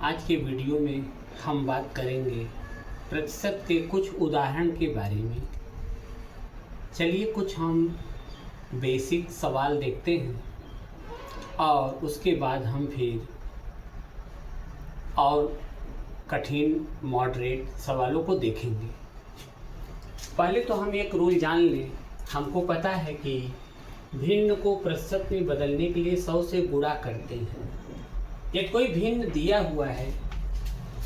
आज के वीडियो में हम बात करेंगे प्रतिशत के कुछ उदाहरण के बारे में। चलिए कुछ हम बेसिक सवाल देखते हैं और उसके बाद हम फिर और कठिन मॉडरेट सवालों को देखेंगे। पहले तो हम एक रूल जान लें। हमको पता है कि भिन्न को प्रतिशत में बदलने के लिए 100 से गुणा करते हैं। यदि कोई भिन्न दिया हुआ है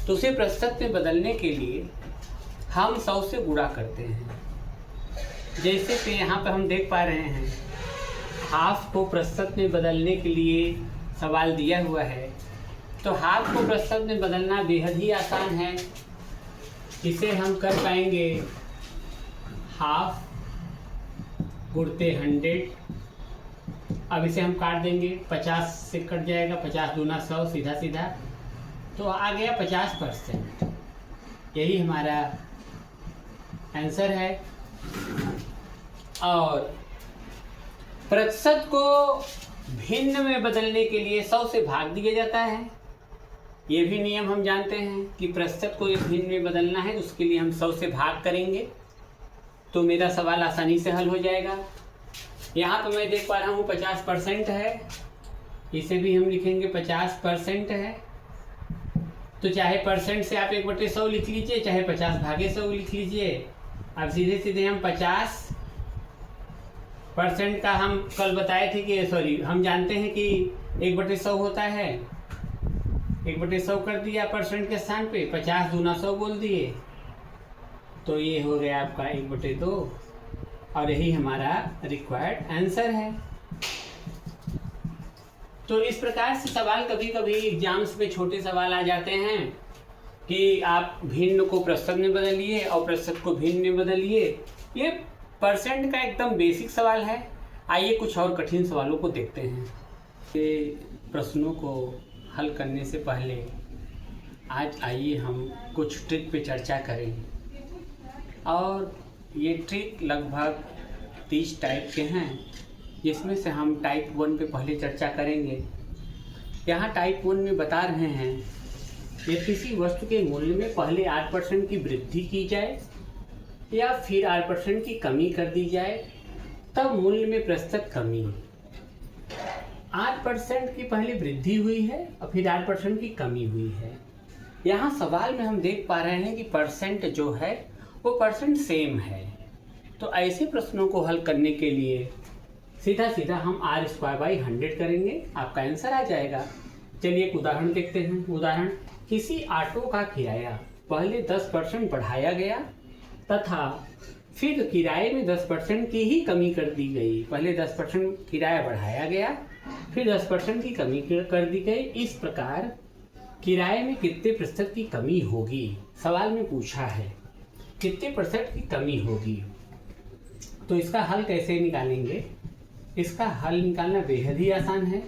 तो उसे प्रतिशत में बदलने के लिए हम 100 से गुणा करते हैं। जैसे कि यहाँ पर हम देख पा रहे हैं, हाफ को प्रतिशत में बदलने के लिए सवाल दिया हुआ है, तो हाफ को प्रतिशत में बदलना बेहद ही आसान है। इसे हम कर पाएंगे हाफ गुणते 100। अब इसे हम काट देंगे, 50 से कट जाएगा, 50 दूना 100, सीधा सीधा तो आ गया 50%। यही हमारा आंसर है। और प्रतिशत को भिन्न में बदलने के लिए 100 से भाग दिया जाता है। ये भी नियम हम जानते हैं कि प्रतिशत को एक भिन्न में बदलना है, उसके लिए हम 100 से भाग करेंगे तो मेरा सवाल आसानी से हल हो जाएगा। यहाँ तो मैं देख पा रहा हूँ 50% है, इसे भी हम लिखेंगे 50% है। तो चाहे परसेंट से आप 1/100 लिख लीजिए, चाहे 50/100 लिख लीजिए। अब सीधे सीधे हम 50% का हम कल बताए थे कि हम जानते हैं कि 1/100 होता है। 1/100 कर दिया परसेंट के स्थान पे, 50 दूना 100 बोल दिए, तो ये हो गया आपका 1/2 और यही हमारा रिक्वायर्ड आंसर है। तो इस प्रकार से सवाल कभी कभी एग्जाम्स में छोटे सवाल आ जाते हैं कि आप भिन्न को प्रतिशत में बदलिए और प्रतिशत को भिन्न में बदलिए। ये परसेंट का एकदम बेसिक सवाल है। आइए कुछ और कठिन सवालों को देखते हैं। ये प्रश्नों को हल करने से पहले आज आइए हम कुछ ट्रिक पे चर्चा करें। और ये ट्रिक लगभग 30 टाइप के हैं, जिसमें से हम टाइप 1 पे पहले चर्चा करेंगे। यहाँ टाइप 1 में बता रहे हैं कि किसी वस्तु के मूल्य में पहले 8% की वृद्धि की जाए या फिर 8% की कमी कर दी जाए, तब मूल्य में प्रतिशत कमी। 8% की पहले वृद्धि हुई है और फिर 8% की कमी हुई है। यहाँ सवाल में हम देख पा रहे हैं कि परसेंट जो है वो परसेंट सेम है। तो ऐसे प्रश्नों को हल करने के लिए सीधा सीधा हम r²/100 करेंगे, आपका आंसर आ जाएगा। चलिए एक उदाहरण देखते हैं। उदाहरण, किसी ऑटो का किराया पहले 10% बढ़ाया गया तथा फिर किराए में 10% की ही कमी कर दी गई। पहले 10% किराया बढ़ाया गया, फिर 10% की कमी कर दी गई। इस प्रकार किराए में कितने प्रतिशत की कमी होगी? सवाल में पूछा है कितने प्रतिशत की कमी होगी। तो इसका हल कैसे निकालेंगे? इसका हल निकालना बेहद ही आसान है।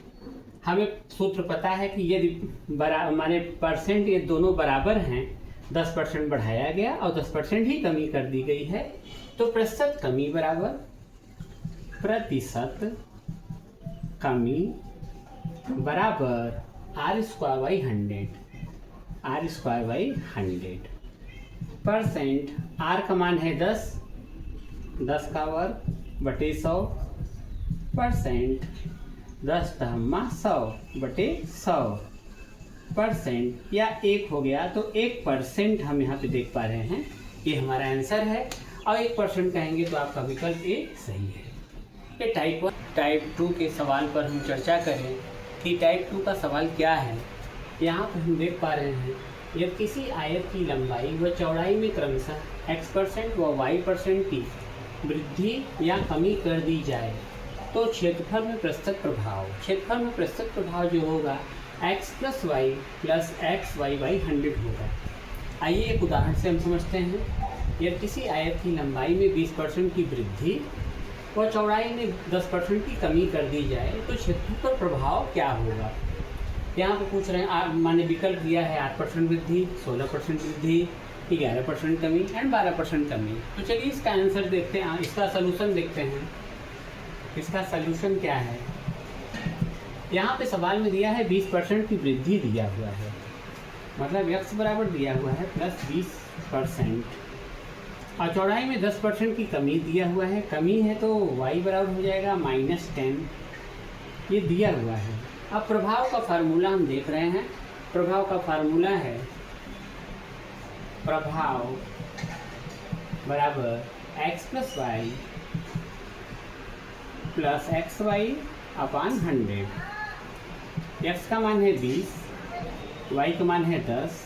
हमें सूत्र पता है कि यदि माने परसेंट ये दोनों बराबर हैं, 10% बढ़ाया गया और 10% ही कमी कर दी गई है, तो प्रतिशत कमी बराबर प्रतिशत कमी बराबर r²/100। r²/100 परसेंट, r का मान है 10 का वर्ग बटे 100 परसेंट, 10^100/100 परसेंट या 1 हो गया, तो 1% हम यहाँ पे देख पा रहे हैं। ये हमारा आंसर है और 1% कहेंगे तो आपका विकल्प ए सही है। ये टाइप 2 के सवाल पर हम चर्चा करें कि टाइप 2 का सवाल क्या है। यहाँ पर हम देख पा रहे हैं, यदि किसी आयत की लंबाई व चौड़ाई में क्रमशः x% व y% की वृद्धि या कमी कर दी जाए, तो क्षेत्रफल में प्रतिशत प्रभाव जो होगा x + y + xy/100 होगा। आइए एक उदाहरण से हम समझते हैं। यदि किसी आयत की लंबाई में 20% की वृद्धि व चौड़ाई में 10% की कमी कर दी जाए, तो क्षेत्रफल पर प्रभाव क्या होगा? यहाँ पे पूछ रहे हैं, माने विकल्प दिया है 8% वृद्धि, 16% वृद्धि, 11% कमी एंड 12% कमी। तो चलिए इसका आंसर देखते हैं, इसका सलूशन देखते हैं। इसका सलूशन क्या है? यहाँ पे सवाल में दिया है 20% की वृद्धि दिया हुआ है। मतलब x बराबर दिया हुआ है +20% और चौड़ाई में 10% की कमी दिया हुआ है। कमी है तो y बराबर हो जाएगा -10, ये दिया हुआ है। अब प्रभाव का फार्मूला हम देख रहे हैं। प्रभाव का फार्मूला है प्रभाव बराबर x + y + xy अपान 100। x का मान है 20, y का मान है 10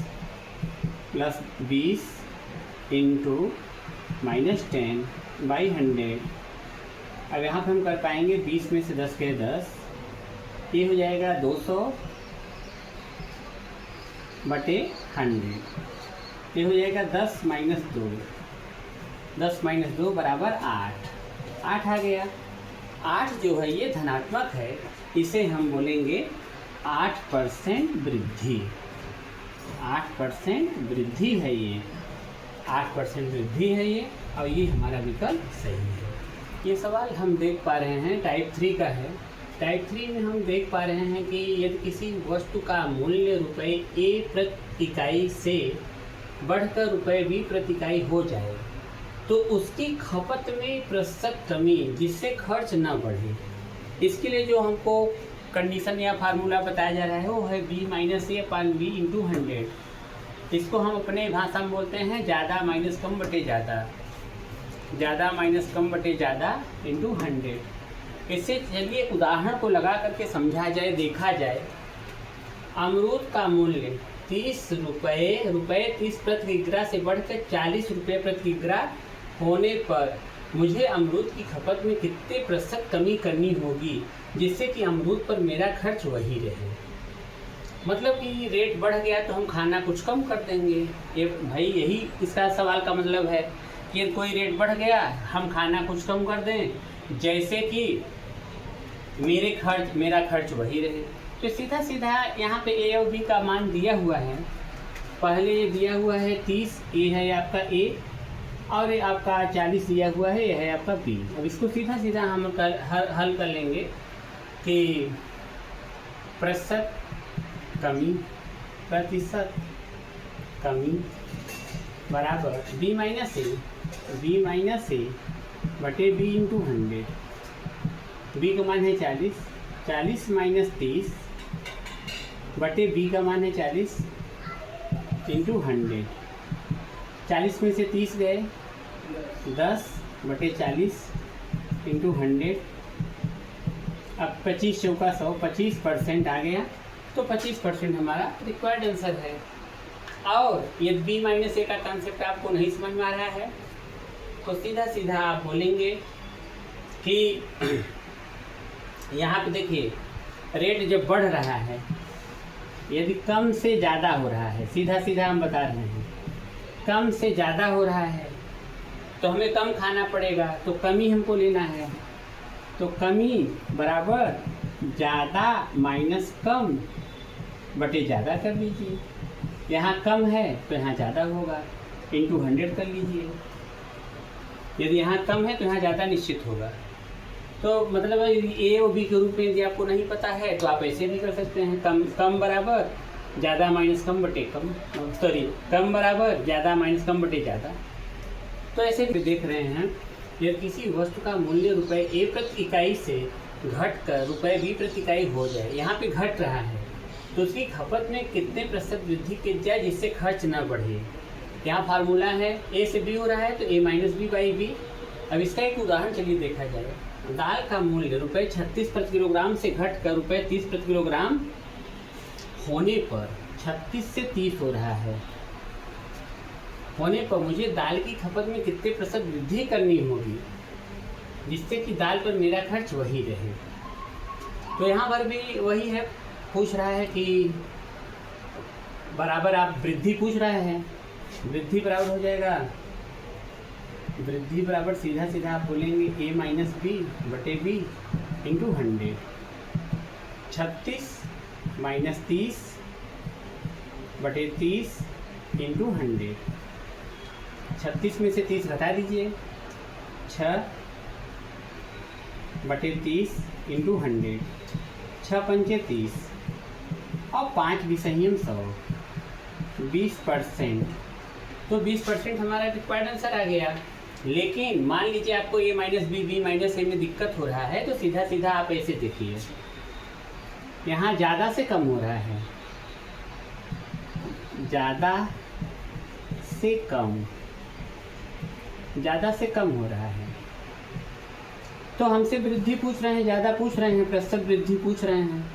+ 20 × -10/100। अब यहाँ पे हम कर पाएंगे 20 में से 10 के 10, ये हो जाएगा 200/100। ये हो जाएगा 10 - 2, 10 - 2 बराबर 8। 8 आ गया। 8 जो है ये धनात्मक है, इसे हम बोलेंगे 8% वृद्धि। 8% वृद्धि है ये, 8% वृद्धि है ये, और ये हमारा विकल्प सही है। ये सवाल हम देख पा रहे हैं टाइप 3 का है। टाइप 3 में हम देख पा रहे हैं कि यदि किसी वस्तु का मूल्य रुपए A प्रति इकाई से बढ़कर रुपए B प्रति इकाई हो जाए तो उसकी खपत में प्रतिशत कमी जिससे खर्च न बढ़े, इसके लिए जो हमको कंडीशन या फार्मूला बताया जा रहा है वो है B - A/B × 100। इसको हम अपने भाषा में बोलते हैं ज़्यादा माइनस कम बटे ज़्यादा, ज़्यादा माइनस कम बटे ज़्यादा × 100। इससे चलिए उदाहरण को लगा करके समझा जाए, देखा जाए। अमरूद का मूल्य 30 रुपये 30 प्रति किग्रा से बढ़कर 40 रुपये प्रति किग्रा होने पर मुझे अमरूद की खपत में कितने प्रतिशत कमी करनी होगी जिससे कि अमरूद पर मेरा खर्च वही रहे। मतलब कि रेट बढ़ गया तो हम खाना कुछ कम कर देंगे। ये भाई यही इसका सवाल का मतलब है कि कोई रेट बढ़ गया हम खाना कुछ कम कर दें जैसे कि मेरा खर्च वही रहे। तो सीधा सीधा यहाँ पे A और B का मान दिया हुआ है। पहले ये दिया हुआ है 30, ये है आपका A, और ये आपका 40 दिया हुआ है, ये है आपका B। अब इसको सीधा सीधा हम हल कर लेंगे कि प्रतिशत कमी बराबर B - A बटे B × 100। B का मान है 40, 40 - 30 बटे B का मान है 40 × 100। 40 में से 30 गए, 10/40 × 100। अब 25 चौका 100, 25% आ गया। तो 25% हमारा रिक्वायर्ड आंसर है। और यदि B - A का कॉन्सेप्ट आपको नहीं समझ में आ रहा है तो सीधा सीधा आप बोलेंगे कि यहाँ पे देखिए रेट जब बढ़ रहा है, यदि कम से ज़्यादा हो रहा है, सीधा सीधा हम बता रहे हैं कम से ज़्यादा हो रहा है तो हमें कम खाना पड़ेगा, तो कमी हमको लेना है। तो कमी बराबर ज़्यादा माइनस कम बटे ज़्यादा कर लीजिए। यहाँ कम है तो यहाँ ज़्यादा होगा, × 100 कर लीजिए। यदि यहाँ कम है तो यहाँ ज़्यादा निश्चित होगा। तो मतलब A और B के रूप में यदि आपको नहीं पता है तो आप ऐसे भी कर सकते हैं, कम बराबर ज़्यादा माइनस कम बटे कम, कम बराबर ज़्यादा माइनस कम बटे ज़्यादा। तो ऐसे भी देख रहे हैं यदि किसी वस्तु का मूल्य रुपए A प्रति इकाई से घटकर रुपए B प्रति इकाई हो जाए, यहाँ पे घट रहा है तो उसकी खपत में कितने प्रतिशत वृद्धि की जाए जिससे खर्च न बढ़े। यहाँ फार्मूला है A से B हो रहा है तो A - B/B। अब इसका एक उदाहरण चलिए देखा जाए। दाल का मूल्य रुपए 36 प्रति किलोग्राम से घटकर रुपए 30 प्रति किलोग्राम होने पर 36 से 30 हो रहा है, होने पर मुझे दाल की खपत में कितने प्रतिशत वृद्धि करनी होगी जिससे कि दाल पर मेरा खर्च वही रहे। तो यहाँ पर भी वही है, पूछ रहा है कि बराबर आप वृद्धि पूछ रहे हैं, वृद्धि बराबर हो जाएगा, वृद्धि बराबर सीधा सीधा आप बोलेंगे A - B बटे B × 100। 36 - 30 बटे 30 × 100। 36 में से 30 घटा दीजिए, 6/30 × 100, 6 × 5 = 30 और 5 भी संयम 100। 20%, तो 20% हमारा रिक्वायर्ड आंसर आ गया। लेकिन मान लीजिए आपको a माइनस बी माइनस ए में दिक्कत हो रहा है, तो सीधा सीधा आप ऐसे देखिए, यहाँ ज़्यादा से कम हो रहा है, ज़्यादा से कम हो रहा है। तो हमसे वृद्धि पूछ रहे हैं, ज़्यादा पूछ रहे हैं, प्रतिशत वृद्धि पूछ रहे हैं,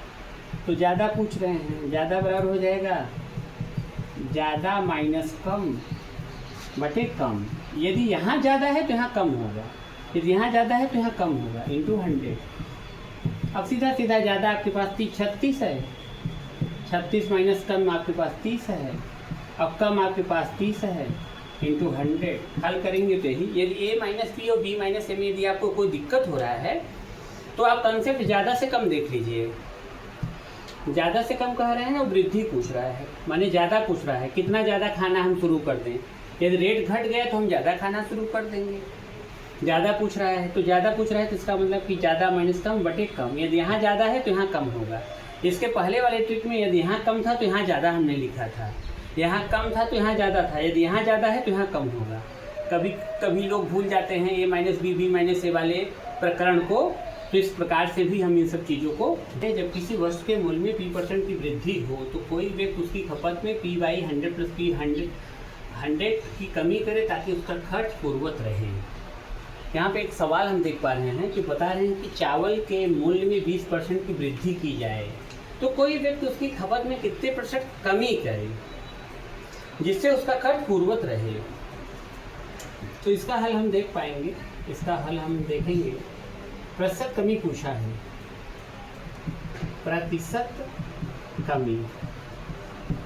तो ज़्यादा पूछ रहे हैं। ज़्यादा बराबर हो जाएगा ज़्यादा माइनस कम बटे कम। यदि यहाँ ज़्यादा है तो यहाँ कम होगा, यदि यहाँ ज़्यादा है तो यहाँ कम होगा, इंटू 100। अब सीधा सीधा ज़्यादा आपके पास 36 है, 36 माइनस कम आपके पास 30 है, अब कम आपके पास 30 है, इंटू 100। हल करेंगे तो यही। यदि a माइनस बी और b माइनस ए में यदि आपको कोई दिक्कत हो रहा है, तो आप कंसेप्ट ज़्यादा से कम देख लीजिए। ज़्यादा से कम कह रहे हैं और वृद्धि पूछ रहा है, माने ज़्यादा पूछ रहा है, कितना ज़्यादा खाना हम शुरू कर दें। यदि रेट घट गया तो हम ज़्यादा खाना शुरू कर देंगे। ज़्यादा पूछ रहा है, तो ज़्यादा पूछ रहा है तो इसका मतलब कि ज़्यादा माइनस कम बटे कम। यदि यहाँ ज़्यादा है तो यहाँ कम होगा। इसके पहले वाले ट्रिक में यदि यहाँ कम था तो यहाँ ज़्यादा हमने लिखा था, यहाँ कम था तो यहाँ ज़्यादा था, यदि यहाँ ज़्यादा है तो यहाँ कम होगा। कभी लोग भूल जाते हैं a माइनस बी माइनस ए वाले प्रकरण को, तो इस प्रकार से भी हम इन सब चीज़ों को, जब किसी वस्तु के मूल्य में p% की वृद्धि हो तो कोई व्यक्ति उसकी खपत में p/100 प्लस p100 की कमी करे ताकि उसका खर्च पूर्वत रहे। यहाँ पे एक सवाल हम देख पा रहे हैं कि बता रहे हैं कि चावल के मूल्य में 20% की वृद्धि की जाए तो कोई व्यक्ति उसकी खपत में कितने % कमी करे जिससे उसका खर्च पूर्वत रहे। तो इसका हल हम देख पाएंगे, इसका हल हम देखेंगे। प्रतिशत कमी पूछा है, प्रतिशत कमी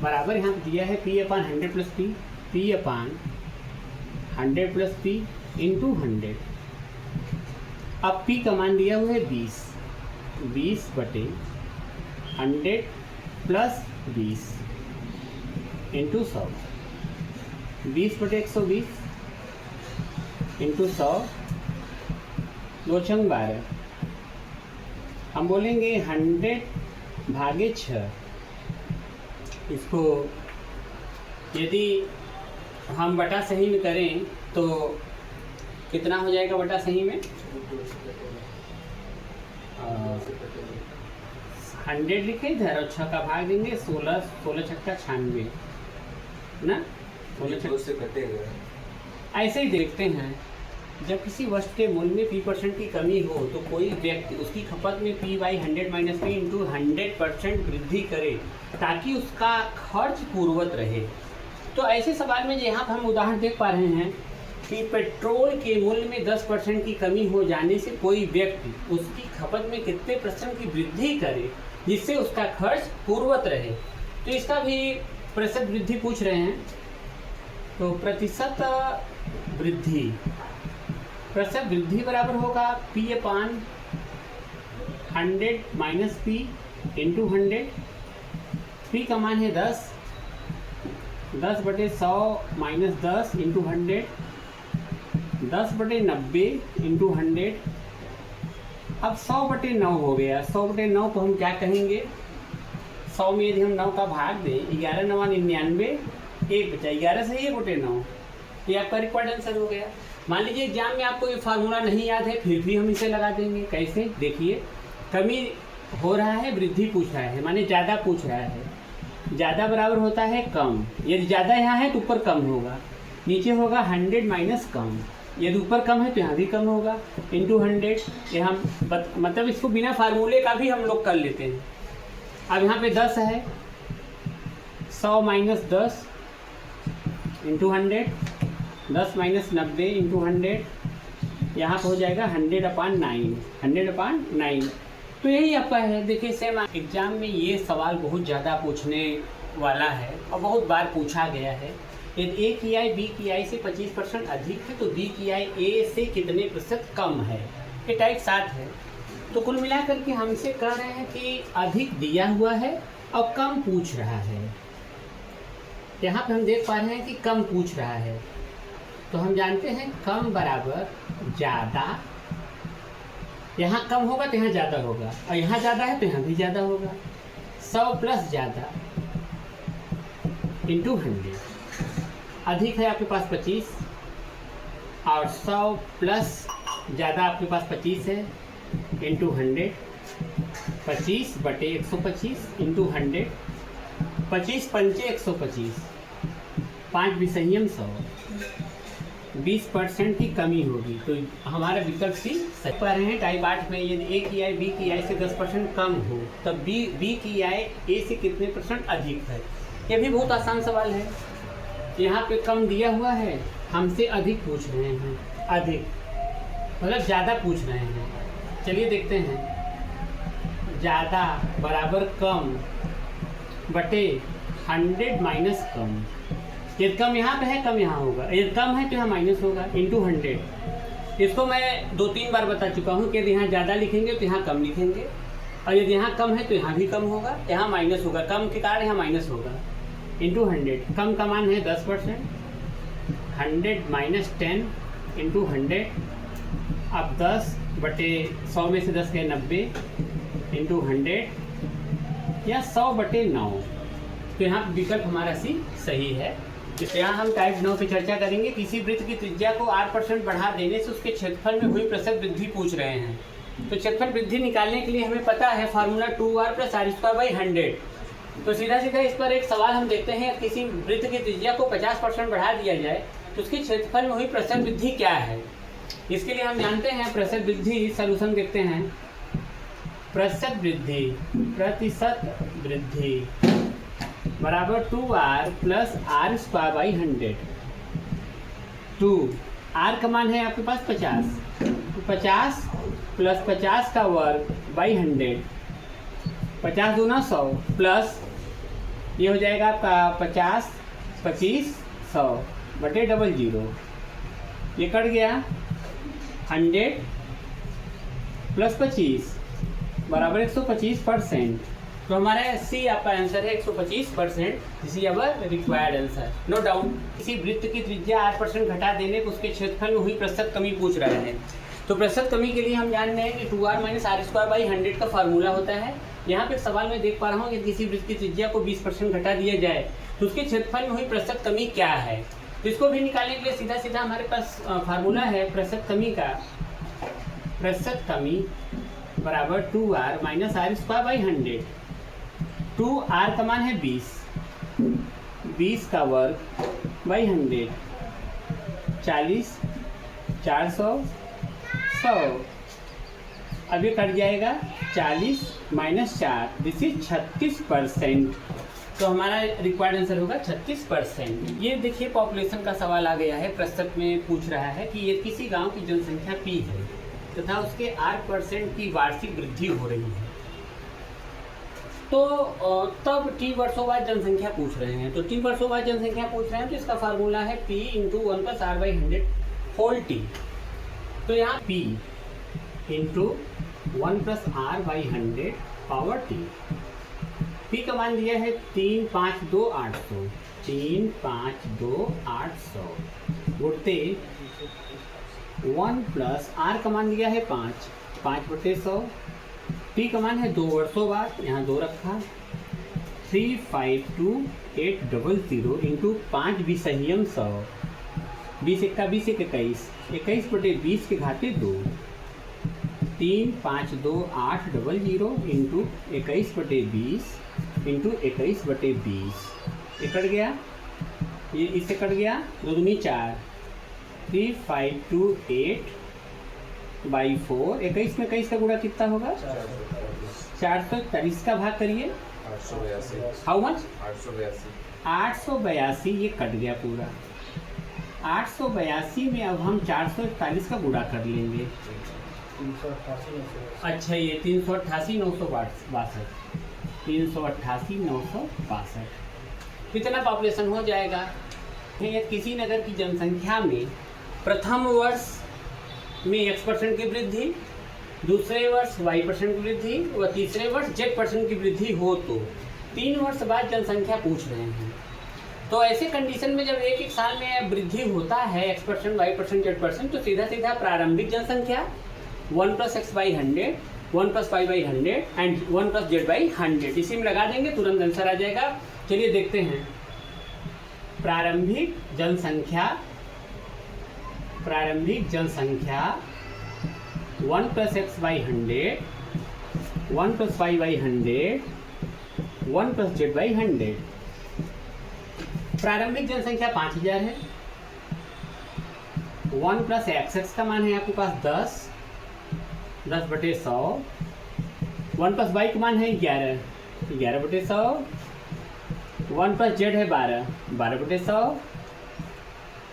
बराबर यहाँ दिया है p/100 plus p/100 plus p into 100। अब p का मान दिया हुआ है 20 बटे 100 प्लस 20 इंटू 100, 20 बटे 120 इंटू 100, 2 छंग 12। हम बोलेंगे 100/6। इसको यदि हम बटा सही में करें तो कितना हो जाएगा बटा सही में? 100 लिखे इधर और 6 का भाग देंगे 16 छक्का 96 ना, 16 से कटेगा। ऐसे ही देखते हैं, जब किसी वस्तु के मूल्य में p% की कमी हो तो कोई व्यक्ति उसकी खपत में p/100 माइनस p इंटू 100% वृद्धि करे ताकि उसका खर्च पूर्वत रहे। तो ऐसे सवाल में यहाँ पर हम उदाहरण देख पा रहे हैं कि पेट्रोल के मूल्य में 10% की कमी हो जाने से कोई व्यक्ति उसकी खपत में कितने % की वृद्धि करे जिससे उसका खर्च पूर्वत रहे। तो इसका भी प्रतिशत वृद्धि पूछ रहे हैं। तो प्रतिशत वृद्धि बराबर होगा p/100 minus p into 100। p का मान है 10 बटे 100 माइनस 10 इंटू 100, 10 बटे 90 इंटू 100। अब 100 बटे 9 हो गया। 100 बटे 9 को हम क्या कहेंगे? 100 में यदि हम 9 का भाग दें, 11 9 99, 1 बचा, 11 से 1 बटे 9, ये आपका रिक्वायर्ड आंसर हो गया। मान लीजिए एग्जाम में आपको ये फार्मूला नहीं याद है, फिर भी हम इसे लगा देंगे। कैसे? देखिए, कमी हो रहा है, वृद्धि पूछ रहा है, माने ज़्यादा पूछ रहा है। ज़्यादा बराबर होता है कम। यदि ज़्यादा यहाँ है तो ऊपर कम होगा, नीचे होगा 100 माइनस कम। यदि ऊपर कम है तो यहाँ भी कम होगा, इंटू 100। ये हम मतलब इसको बिना फार्मूले का भी हम लोग कर लेते हैं। अब यहाँ पे 10 है, 100 माइनस 10 इंटू 100, 10 माइनस 90 इंटू 100, यहाँ पर हो जाएगा 100/9। तो यही आपका है। देखिए, सेम एग्जाम में ये सवाल बहुत ज़्यादा पूछने वाला है और बहुत बार पूछा गया है। यदि ए की आई बी की आई से 25% अधिक है तो बी की आई ए से कितने प्रतिशत कम है। ये टाइप 7 है। तो कुल मिलाकर के हमसे कह रहे हैं कि अधिक दिया हुआ है और कम पूछ रहा है। यहाँ पे हम देख पा रहे हैं कि कम पूछ रहा है, तो हम जानते हैं कम बराबर ज़्यादा। यहाँ कम होगा तो यहाँ ज़्यादा होगा, और यहाँ ज़्यादा है तो यहाँ भी ज़्यादा होगा। 100 प्लस ज़्यादा इंटू 100, अधिक है आपके पास 25 और 100 प्लस ज़्यादा आपके पास 25 है इंटू 100, 25 बटे 125 इंटू 100, 25 पंचे 125, 5 विसंयम 100, 20% की कमी होगी। तो हमारा विकल्प सी सही पा रहे हैं। टाइप 8 में यदि ए की आय बी की आय से 10% कम हो तब बी की आय ए से कितने % अधिक है। ये भी बहुत आसान सवाल है। यहाँ पे कम दिया हुआ है, हमसे अधिक पूछ रहे हैं, अधिक मतलब ज़्यादा पूछ रहे हैं। चलिए देखते हैं, ज़्यादा बराबर कम बटे 100 माइनस कम। यदि कम यहाँ पे है, कम यहाँ होगा, यदि कम है तो यहाँ माइनस होगा इंटू 100। इसको मैं 2-3 बार बता चुका हूँ कि यदि यहाँ ज़्यादा लिखेंगे तो यहाँ कम लिखेंगे, और यदि यहाँ कम है तो यहाँ भी कम होगा, यहाँ माइनस होगा, कम के कारण यहाँ माइनस होगा इंटू 100। कम का मान है 10%, 100 माइनस 10 इंटू 100। अब 10 बटे 100 में से 10 गए 90 इंटू 100 या 100 बटे 9। तो यहाँ विकल्प हमारा सी सही है। यहाँ हम टाइप 9 पे चर्चा करेंगे। किसी वृत्त की त्रिज्या को 8% बढ़ा देने से उसके क्षेत्रफल में हुई प्रतिशत वृद्धि पूछ रहे हैं। तो क्षेत्रफल वृद्धि निकालने के लिए हमें पता है फार्मूला 2r + r²/100। तो सीधा सीधा इस पर एक सवाल हम देखते हैं, किसी वृत्त की त्रिज्या को 50% बढ़ा दिया जाए तो उसके क्षेत्रफल में हुई प्रतिशत वृद्धि क्या है। इसके लिए हम जानते हैं प्रतिशत वृद्धि, सॉल्यूशन देखते हैं। प्रतिशत वृद्धि बराबर 2r + r² 2 r का मान है आपके पास 50, तो 50 + 50 का वर्ग बाई 100, 50 दूना 100 प्लस ये हो जाएगा आपका 50 25 100 बटे 00, ये कट गया। 100 + 25 बराबर 125%। तो हमारा सी आपका आंसर है 125%। This is our required answer, no doubt. किसी वृत्त की त्रिज्या 8% घटा देने पर उसके क्षेत्रफल में हुई प्रतिशत कमी पूछ रहे हैं। तो प्रतिशत कमी के लिए हम जान रहे हैं कि 2r - r² का फार्मूला होता है। यहाँ पे सवाल में देख पा रहा हूँ कि किसी वृत्त की त्रिज्या को 20% घटा दिया जाए तो उसके क्षेत्रफल में हुई प्रतिशत कमी क्या है। तो इसको भी निकालने के लिए सीधा सीधा हमारे पास फार्मूला है प्रतिशत कमी का। प्रतिशत कमी बराबर 2r - r²/100। 2r का मान है 20, 20 का वर्ग बाई 100, 40 400 100। अब ये कट जाएगा 40 - 4, दिस इज 36%। तो हमारा रिक्वायर्ड आंसर होगा 36%। ये देखिए पॉपुलेशन का सवाल आ गया है, प्रतिशत में पूछ रहा है कि ये किसी गांव की जनसंख्या P है तथा उसके 8% की वार्षिक वृद्धि हो रही है। तो तब T वर्षों बाद जनसंख्या पूछ रहे हैं। तो T वर्षों बाद जनसंख्या पूछ रहे हैं तो इसका फार्मूला है P × 1 + r/100 होल T। तो यहाँ P × 1 + r/100 power T। P का मान दिया है 352 800, 352 800 गुणते 1 + r का मान दिया है 5, 5 बटे 100। T का मान है 2 वर्षों बाद, यहाँ 2 रखा। 352800 इंटू 5 विसंयम 100, 20 × 20 = 21, 21 बटे 20 के घाते 2, 352800 इंटू 21 बटे 20 इंटू 21 बटे 20। ये कट गया, ये इससे कट गया, 2 दूनी 4, 3528 बाई 4, 21 में 21 का गुणा कितना होगा 440 का भाग करिए 882। How much 882। 882। ये कट गया पूरा। 882 में अब हम 441 का गुणा कर लेंगे। 388। अच्छा ये 388 962, 388 962 कितना पॉपुलेशन हो जाएगा। ये किसी नगर की जनसंख्या में प्रथम वर्ष में x% की वृद्धि, दूसरे वर्ष y% की वृद्धि व तीसरे वर्ष z% की वृद्धि हो तो 3 वर्ष बाद जनसंख्या पूछ रहे हैं। तो ऐसे कंडीशन में जब एक साल में वृद्धि होता है x%, y%, z%, तो सीधा सीधा प्रारंभिक जनसंख्या 1 + x/100, 1 + y/100 एंड 1 + z/100 इसी में लगा देंगे, तुरंत आंसर आ जाएगा। चलिए देखते हैं प्रारंभिक जनसंख्या 1 + x by 100, 1 + y by 100, 1 + z by 100। प्रारंभिक जनसंख्या 5000 है। 1 + x का मान है आपके पास 10/100। 1 + y का मान है 11/100। 1 + z है 12/100।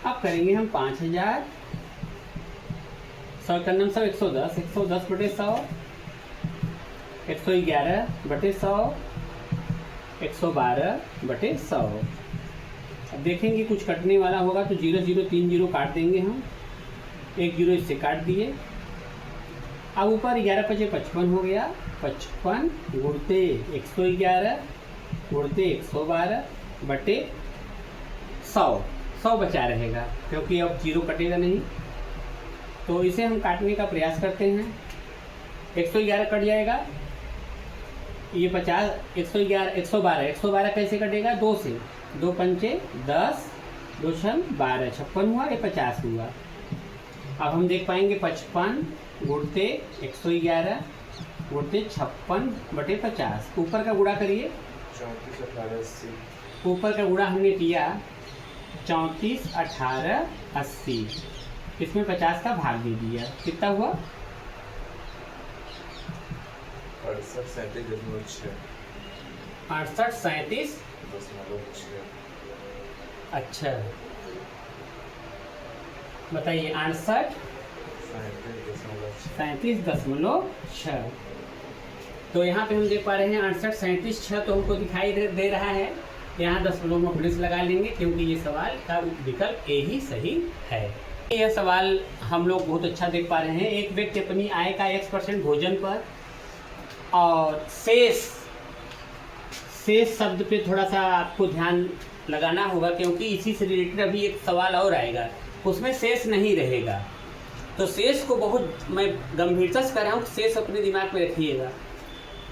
अब करेंगे हम 5000, 100 का नाम 110, 110/100, 111/100, 112/100। अब देखेंगे कुछ कटने वाला होगा तो 0 0 3 0 काट देंगे हम, 1 0 इससे काट दिए। अब ऊपर 11 × 5 = 55 हो गया। 55 गुणते 111 गुणते 112/100, 100 बचा रहेगा क्योंकि अब 0 कटेगा नहीं। तो इसे हम काटने का प्रयास करते हैं। 111 कट जाएगा, ये 50, 111, 112 कैसे कटेगा? 2 से, 2 × 5 = 10, 2 × 6 = 12, 56 हुआ, ये 50 हुआ। अब हम देख पाएंगे 55 गुणते 111 गुणते 56/50। ऊपर का गुणा करिए। 34, 18, 80। ऊपर का गुणा हमने किया 34, 18, 80। इसमें 50 का भाग दे दिया, कितना हुआ? 68, 37.6। 68, 37। 0.6। अच्छा बताइए, 68, 37.6। तो यहाँ पे हम देख पा रहे हैं 68, 37.6 तो हमको दिखाई दे रहा है। यहाँ 10 में पुलिस लगा लेंगे क्योंकि ये सवाल का विकल्प ए ही सही है। यह सवाल हम लोग बहुत अच्छा देख पा रहे हैं। एक व्यक्ति अपनी आय का X% भोजन पर और शेष शब्द पे थोड़ा सा आपको ध्यान लगाना होगा क्योंकि इसी से रिलेटेड अभी एक सवाल और आएगा, उसमें शेष नहीं रहेगा। तो शेष को बहुत मैं गंभीरता से कर रहा हूँ, शेष अपने दिमाग में रखिएगा।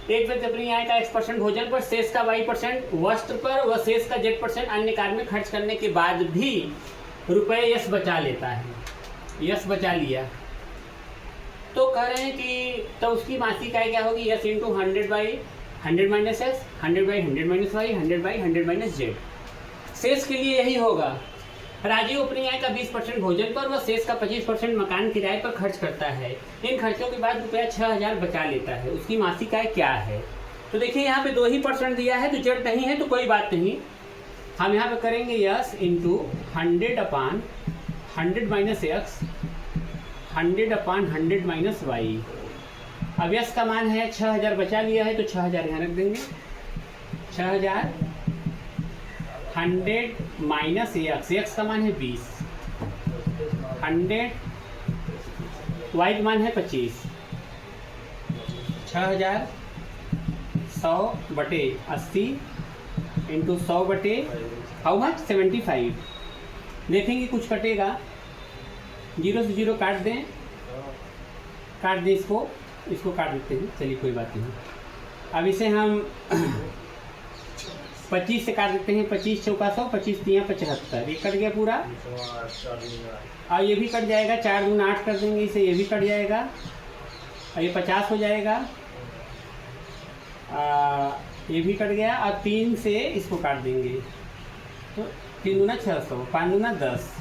एक व्यक्ति अपनी आय का X% भोजन पर, शेष का Y% वस्त्र पर व शेष का Z% अन्य कार्य में खर्च करने के बाद भी रुपए यश बचा लेता है, यश बचा लिया। तो कह रहे हैं कि तो उसकी मासिक आय क्या होगी? यश × 100/100 - s, 100/100 - y, 100/100 - z। शेष के लिए यही होगा। राजीव अपनी आय का 20% भोजन पर व शेष का 25% मकान किराए पर खर्च करता है। इन खर्चों के बाद रुपया 6000 बचा लेता है, उसकी मासिक आय क्या है? तो देखिए यहाँ पे 2 ही % दिया है तो जेड नहीं है तो कोई बात नहीं। हम यहाँ पे करेंगे यश × 100/100 - x, 100/100 - y। अब यश का मान है 6000 बचा लिया है तो 6000 यहाँ रख देंगे। 6000 100 - x का मान है 20, 100 y का मान है 25। 6000 100/80 × 100/हाउ मच 75। देखेंगे कुछ कटेगा, 0 से 0 काट दें, इसको काट देते हैं, चलिए कोई बात नहीं। अब इसे हम 25 से काट देते हैं। 25 × 4 = 100, 25 × 3 = 75, ये कट गया पूरा। और ये भी कट जाएगा, 4 × 8 कर देंगे इसे, ये भी कट जाएगा और ये 50 हो जाएगा। ये भी कट गया और 3 से इसको काट देंगे तो 3 × 600, 5 × 10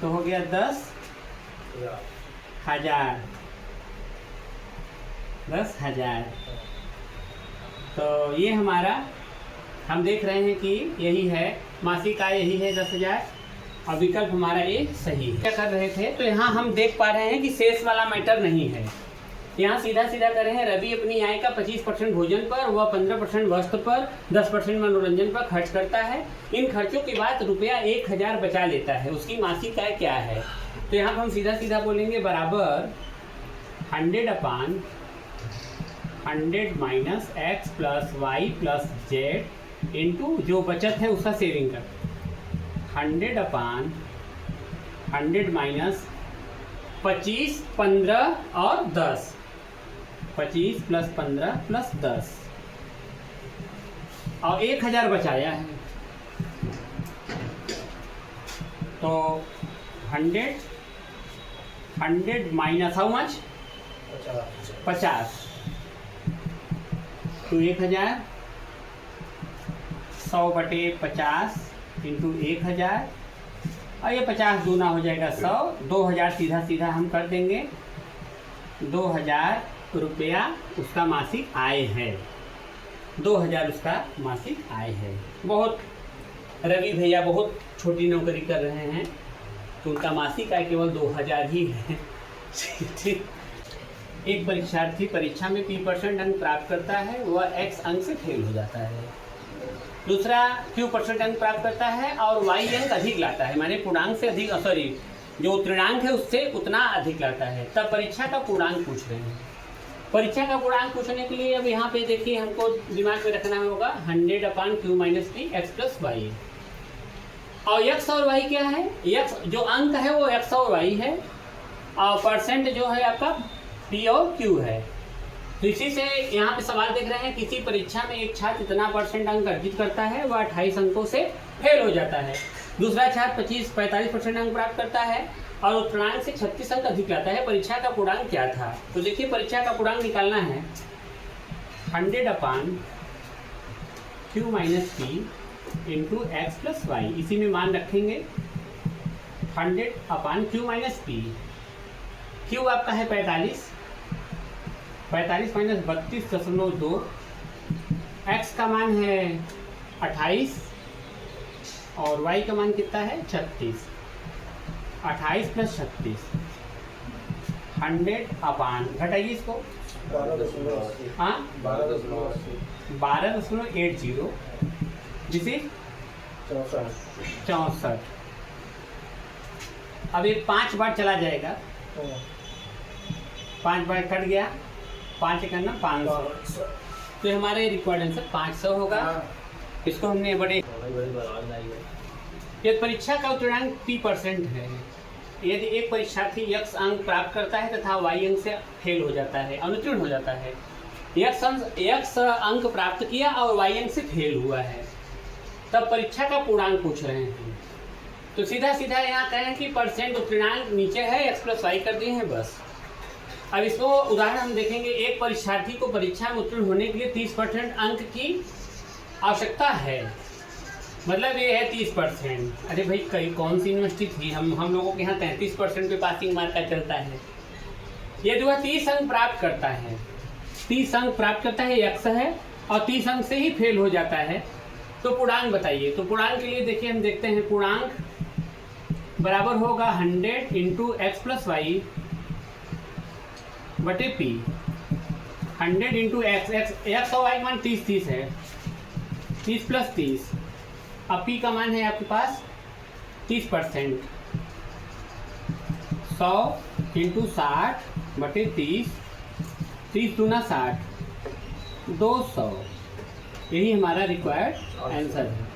तो हो गया 10,000। 10,000। तो ये हमारा हम देख रहे हैं कि यही है मासिक आय, यही है 10,000 और विकल्प हमारा ये सही है। क्या कर रहे थे तो यहाँ हम देख पा रहे हैं कि शेष वाला मैटर नहीं है। यहाँ सीधा कर रहे हैं रवि अपनी आय का 25% भोजन पर व 15% वस्त्र पर, 10% मनोरंजन पर खर्च करता है। इन खर्चों के बाद रुपया 1000 बचा लेता है, उसकी मासिक आय क्या है? तो यहाँ पर हम सीधा बोलेंगे बराबर 100/100 - x + y + z इंटू जो बचत है उसका सेविंग कर 100/100 - 25, 15 और 10, 25 + 15 + 10 और 1000 बचाया है। तो 100 माइनस हाउ मच 50 तो 1000 100/50 इंटू 1000 और ये 50 दूना हो जाएगा 100 2000 सीधा सीधा हम कर देंगे 2000 रुपया उसका मासिक आय है 2000 उसका मासिक आय है। बहुत रवि भैया बहुत छोटी नौकरी कर रहे हैं तो उनका मासिक आय केवल 2000 ही है। ठीक। एक परीक्षार्थी परीक्षा में P% अंक प्राप्त करता है वह X अंक से फेल हो जाता है। दूसरा Q% अंक प्राप्त करता है और Y अंक अधिक लाता है, माने पूर्णांक से अधिक, सॉरी जो उत्तीर्णांक है उससे उतना अधिक लाता है, तब परीक्षा का पूर्णांक पूछ रहे हैं। परीक्षा का पूर्णांक पूछने के लिए अब यहाँ पे देखिए हमको दिमाग में रखना होगा 100/Q-P x + y। और x और y क्या है? x जो अंक है वो x और y है और परसेंट जो है आपका P और Q है। तो इसी से यहाँ पे सवाल देख रहे हैं किसी परीक्षा में एक छात्र इतना % अंक अर्जित करता है वह 28 अंकों से फेल हो जाता है। दूसरा छात्र 45% अंक प्राप्त करता है और उत्तीर्णांक से 36 अंक अधिक लाता है। परीक्षा का पूर्णांक क्या था? तो देखिए परीक्षा का पूर्णांक निकालना है 100/Q-P इंटू x + y। इसी में मान रखेंगे 100/Q-P। Q आपका है 45 माइनस 32.2, x का मान है 28 और y का मान कितना है 36। 28 + 36 100 घटाइए इसको 12.80 दिस इज 64। अब ये 5 बार चला जाएगा, 5 बार कट गया, 5 करना 500 तो हमारे रिक्वायर्ड आंसर 500 होगा। इसको हमने बड़े ये परीक्षा का उत्तीर्णांक P% है। यदि एक परीक्षार्थी x अंक प्राप्त करता है तथा y अंक से फेल हो जाता है, अनुत्तीर्ण हो जाता है, x अंक प्राप्त किया और y अंक से फेल हुआ है, तब परीक्षा का पूर्णांक पूछ रहे हैं। तो सीधा सीधा यहाँ कहें कि परसेंट उत्तीर्णांक नीचे है x + y कर दिए हैं बस। अब इसको उदाहरण हम देखेंगे। एक परीक्षार्थी को परीक्षा में उत्तीर्ण होने के लिए 30% अंक की आवश्यकता है, मतलब ये है 30%। अरे भाई कई कौन सी यूनिवर्सिटी थी, हम लोगों के यहाँ 33% पे पासिंग मार्क का चलता है। यदि वह 30 अंक प्राप्त करता है, 30 अंक प्राप्त करता है, x है और 30 अंक से ही फेल हो जाता है, तो पूर्णांक बताइए। तो पूर्णांक के लिए देखिए हम देखते हैं पूर्णांक बराबर होगा 100 इंटू x + y बटे P। 100 इंटू x और y मान 30 है, 30 + 30। अब P का मान है आपके पास 30%, 100 इंटू 60 बटे 30, 30 दूना 60, 200। यही हमारा रिक्वायर्ड आंसर है।